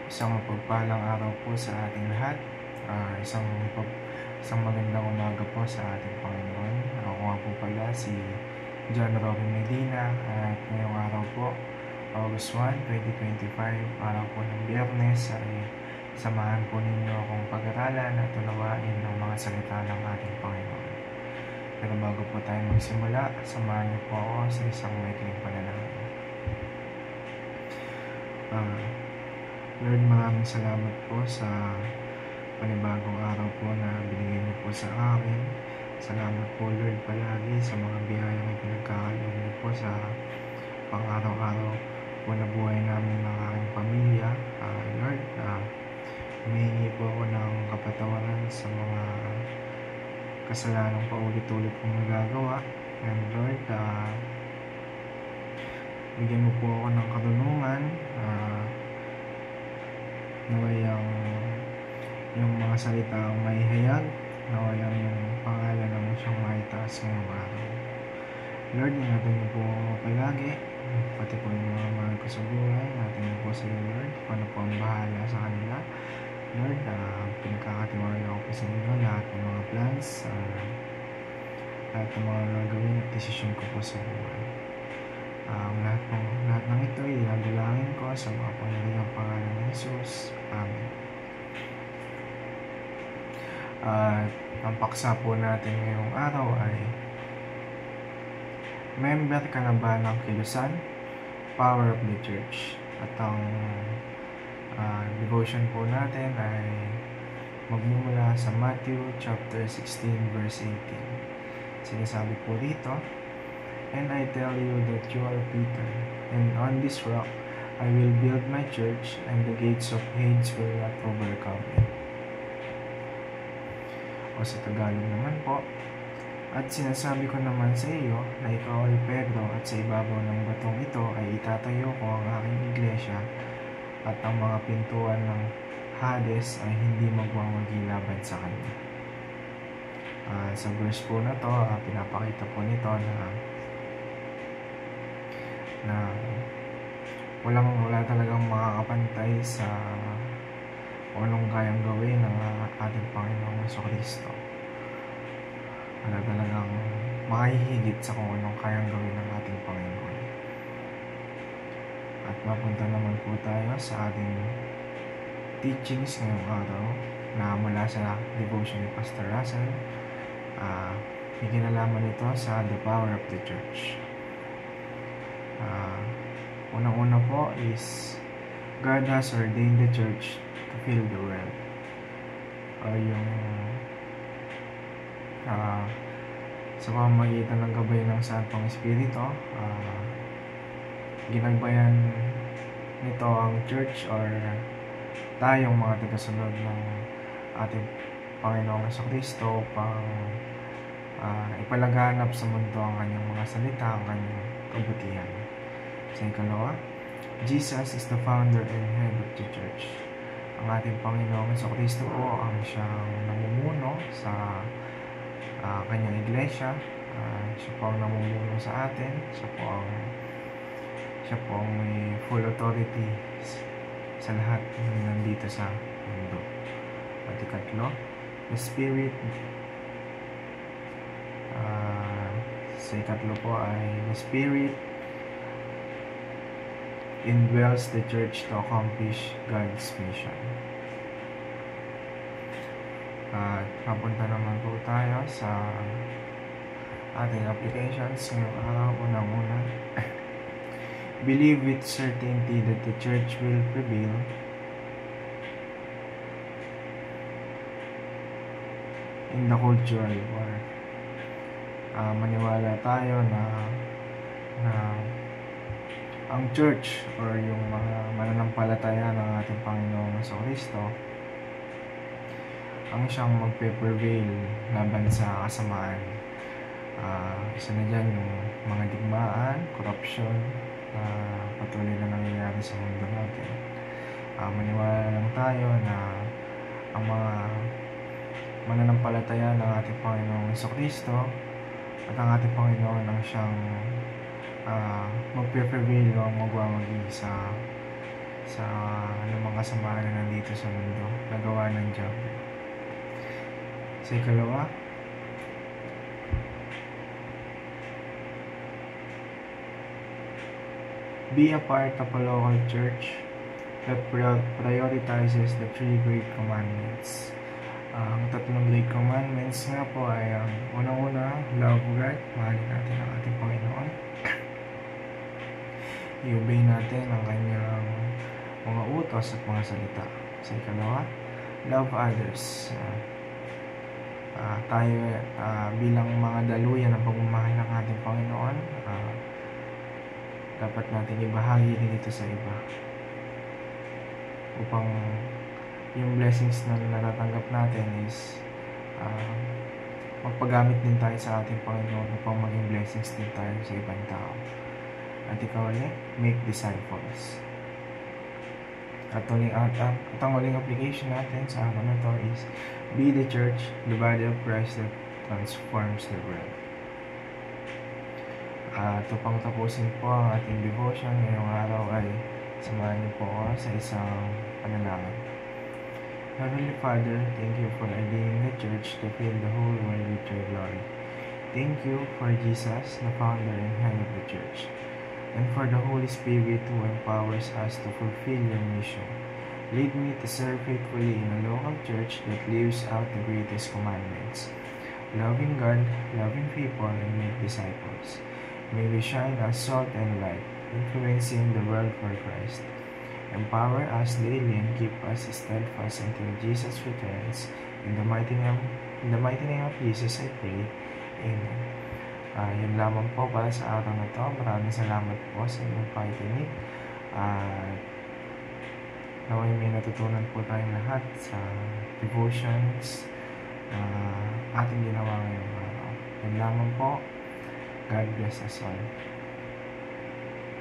Isang mapagpalang araw po sa ating lahat. Isang magandang umaga po sa ating Panginoon. Ako nga po pala si John Robin Medina at ngayong araw po, August 1, 2025, araw po ng Biyernes, ay samahan po ninyo akong pag-aralan at unawain ng mga salita ng ating Panginoon. Pero bago po tayo magsimula, samahan niyo po ako sa isang maikling panalangin. Lord, maraming salamat po sa panibagong araw po na binigay niyo po sa akin. Salamat po, Lord, palagi sa mga biyayang pinagkakalob niyo po sa pang-araw-araw po na buhay namin ng aking pamilya. Lord, humihingi po ako ng kapatawaran sa mga kasalanang paulit-ulit kong nagagawa. And Lord, bigyan mo po ako ng karunungan, naway yung mga salitang may hayag, naway yung pangalan ng siyang maitaas ngayong araw. Lord, ingatan niyo po ako palagi, pati po yung mga mahal ko sa buhay. Ingatan niyo po sila, Lord, paano po ang bahala sa kanila. Lord, pinagkakatiwala ko po sa inyo lahat ng mga plans, lahat ng mga gagawin at desisyon ko po sa buhay. Lahat ng ito ilalagin ko sa mga pangyariang pangalan ng Jesus. Amen. Ang paksa po natin ngayong araw ay member ka na ba ng Kilusan? Power of the Church. At ang devotion po natin ay magmumula sa Matthew chapter 16 verse 18. Sinasabi po dito, "And I tell you that you are Peter, and on this rock I will build my church, and the gates of Hades will not overcome it." O sa Tagalog naman po, "At sinasabi ko naman sa iyo na ikaw ay Pedro, at sa ibabaw ng batong ito ay itatayo ko ang aking iglesia, at ang mga pintuan ng Hades ay hindi magwawagi laban sa kanya." Sa verse po na to, pinapakita po nito na wala talagang makakapantay sa anong kayang gawin ng ating Panginoong Jesucristo. Wala talagang makahihigit sa kung anong kayang gawin ng ating Panginoon. At mapunta naman po tayo sa ating teachings ngayong araw na mula sa devotion ni Pastor Russell. May kinalaman ito sa The Power of the Church. Unang-una po is God has ordained the church to fill the world. O yung sa pamamagitan ng gabay ng Santong Espiritu, ginagbayan nito ang church or tayong mga tagasunod ng ating Panginoong Jesucristo upang ipalaganap sa mundo ang kanyang mga salita, ang kanyang kabutihan. Sa ikalawa, Jesus is the founder and head of the church. Ang ating Panginoong Jesucristo po ang siyang namumuno sa kanyang iglesia. Siya po ang namumuno sa atin. Siya po ang may full authority sa lahat ng nandito sa mundo. At ikatlo, the Spirit. Sa ikatlo po ay the Spirit indwells the church to accomplish God's mission. At papunta naman po tayo sa ating applications ngayong araw. Unang-una, believe with certainty that the church will prevail. In the cultural war. Maniwala tayo na ang church or yung mga mananampalataya ng ating Panginoong Jesucristo ang siyang magpe-prevail laban sa kasamaan. Isa na dyan yung mga digmaan, corruption na patuloy na nangyayari sa mundo natin. Maniwala lang tayo na ang mga mananampalataya ng ating Panginoong Jesucristo at ang ating Panginoon ang siyang magpe-prevail o magwawagi sa sa anumang kasamaan na nandito sa mundo, nagawa ng diablo. Sa ikalawa, be a part of a local church that prioritizes the 3 great commandments. Ang tatlong great commandments nga po ay ang unang-una, love God, mahalin natin ang ating Panginoon. I-obey natin ang kanyang mga utos at mga salita. Sa ikalawa, love others. Tayo bilang mga daluyan ng pagmamahal ng ating Panginoon, dapat natin ibahagi rin ito sa iba upang yung blessings na natatanggap natin is magpagamit din tayo sa ating Panginoon upang maging blessings din tayo sa ibang tao. At ikaw ulit, make disciples. At ang uling application natin sa araw na to is be the church, the body of Christ that transforms the world. At upang tapusin po ang ating devotion ngayong araw ay samahan niyo po ako sa isang panalangin. Heavenly Father, thank you for ordaining the church to fill the whole world with your glory. Thank you for Jesus, the founder and head of the church, and for the Holy Spirit who empowers us to fulfill your mission. Lead me to serve faithfully in a local church that lives out the greatest commandments, loving God, loving people, and make disciples. May we shine as salt and light, influencing the world for Christ. Empower us daily and keep us steadfast until Jesus returns. In the mighty name of Jesus I pray. Amen. Yun lamang po para sa araw na to. Maraming salamat po sa inyong pakikinig. Naway may natutunan po tayong lahat sa devotions ating ginawa ngayong araw. Yun lamang po. God bless us all.